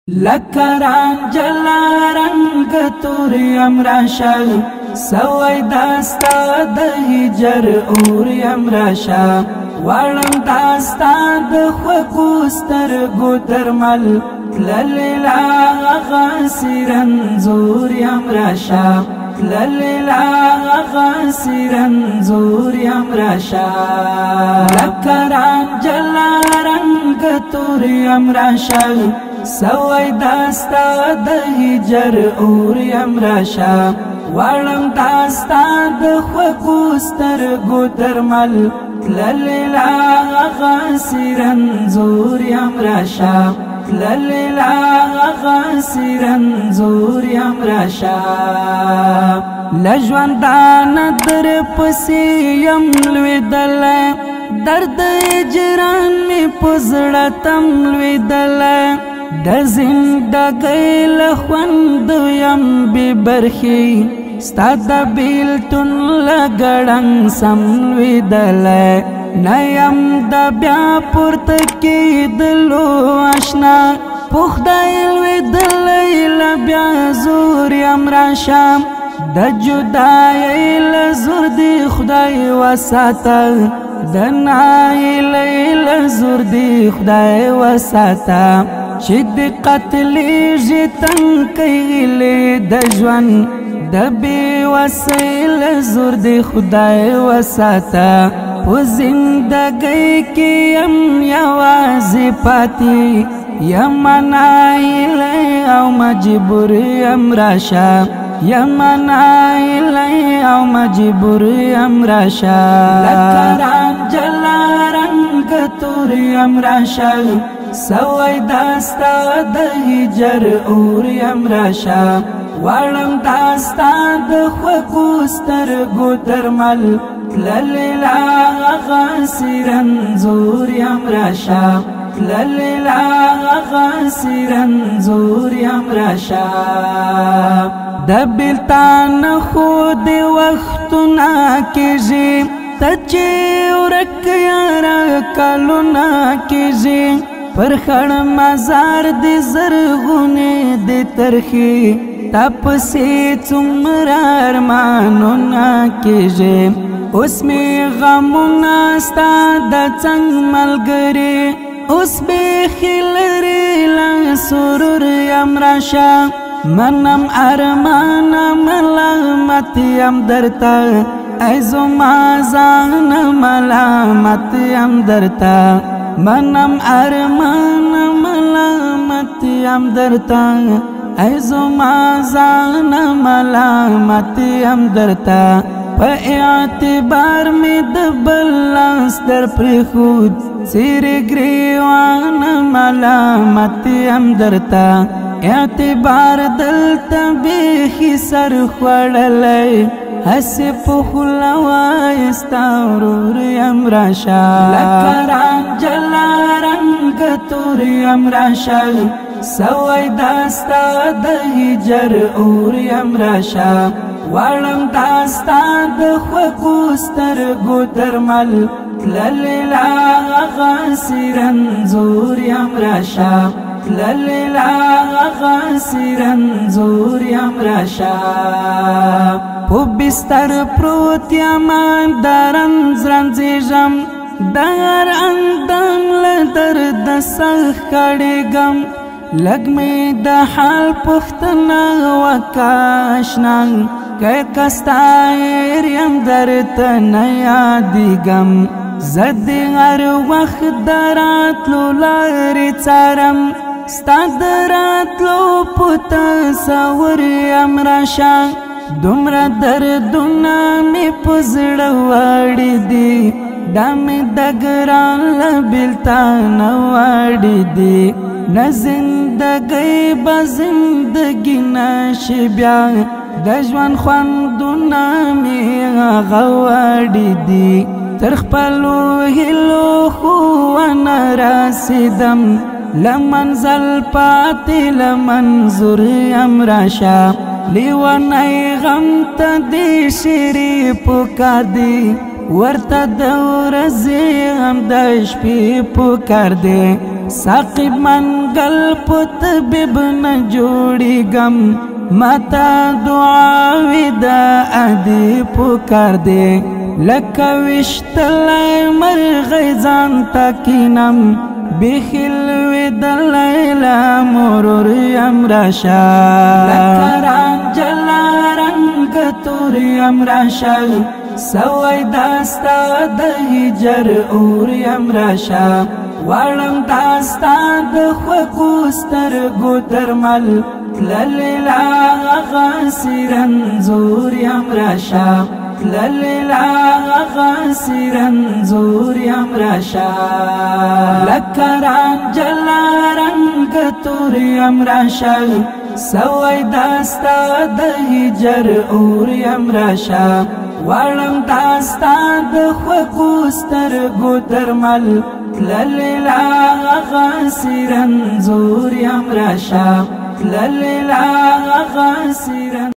لکران جلا رنگ توریم راشا سوی داستا د هجر اوریم راشا وړم داستا د خوږو سترګو درمل تللی لا هغه سرنځوریم راشا تللی لا هغه سرنځوریم راشا لکران جلا رنگ توریم راشا سوی داستا د هجر اوریم راشا وړم داستا د خوږو سترګو درمل تللی لا هغه سرنځوریم راشا تللی لا هغه سرنځوریم راشا لژوندانه در پسې یم لوېدلی درد هجران مې په زړه تم لوېدلی د زندګۍ له خوندو یم بې برخې ستا د بېلتون له ګړنګ سم لوېدلی نه یم د بیا پورته کېدلو اشنا په خدای لوېدلی له بیا زور یم راشا د جدایۍ له زور دی خدای وساته د نایلۍ له زور دی خدای وساته چې د قتلېږي تنکۍ غیلې د ژوند د بېوسۍ له زور دی خدای وساته په زندګۍ کې یم یوازې پاتې یم نایلۍ او مجبور یم راشا یم نایلۍ او مجبور یم راشا لکران جلا رنگ توریم راشا سوی داستا د هجر اوریم راشا وړم داستا د خوږو سترګو درمل تللی لا هغه سرنځوریم راشا تللی لا هغه سرنځوریم راشا د بېلتانه خو د وختونه کېږي ته چې ورک یاره کلونه کېږي پر خړ مزار د زرغونې د ترخې تا پسې څومره ارمانونه کېږي اوس مې غمونه ستا د څنګ ملګري اوس بیخي لرې له سرور یم راشا منم ارمانه ملامت یم درته ای زما ځانه ملامت یم درته منم ارمانه ملامت یم درته ای زما ځانه ملامت یم درته په اعتبار مې د بل لاس در پرېښود څېرې ګرېوانه ملامت یم درته اعتبار دلته بیخي سر خوړلی هسې په خوله وایې ستا ورور یم راشا لکران جلا رنگ توریم راشا سوی داستا د هجر اوریم راشا وړم داستا د خوږو سترګو درمل تللی لا هغه سرنځوریم راشا تللی لا هغه سرنځوریم راشا په بستر پروت یم د رنځ رنځېږم د هر اندام له درده سخت کړېږم لږ مې د حال پوښتنه وکړه اشنا که کستایر یم درته نه یادېږم زه د هر وخت د راتلو لارې څارم ستا د راتلو په تصور یم راشا دومره دردونه مې په زړه وړي دي دا مې د ګران له بېلتانه وړي دي نه زندګۍ به زندګي نشي بیا د ژوند خوندونه مې هغه وړي دي تر خپلو هیلو خو ونه رسېدم له منزل پاتې له منظور یم راشا لیونی غم ته د شیرې پکار دی ورته د ورځې غم د شپې پکار دی ساقب منگل پتبب نجوڑی گم متا دعاوی دا ادی پکار دے لکا وشتلائی مرغیزان تاکینم بخلوی دلیلا مرور امراشا لکا رانجلا رنگ توری امراشا سوی داستا دهجر اوری امراشا وارم داستا دخوکوستر گوترمل تللیلا غاسرن زوری امراشا تللیلا غاسرن زوری امراشا لکران جلارنگ توری امراشا سوی داستا دهجر اوری امراشا وارم داستا دخوکوستر گوترمل تللیلا غاسرن زوری امراشا تللیلا غاسرن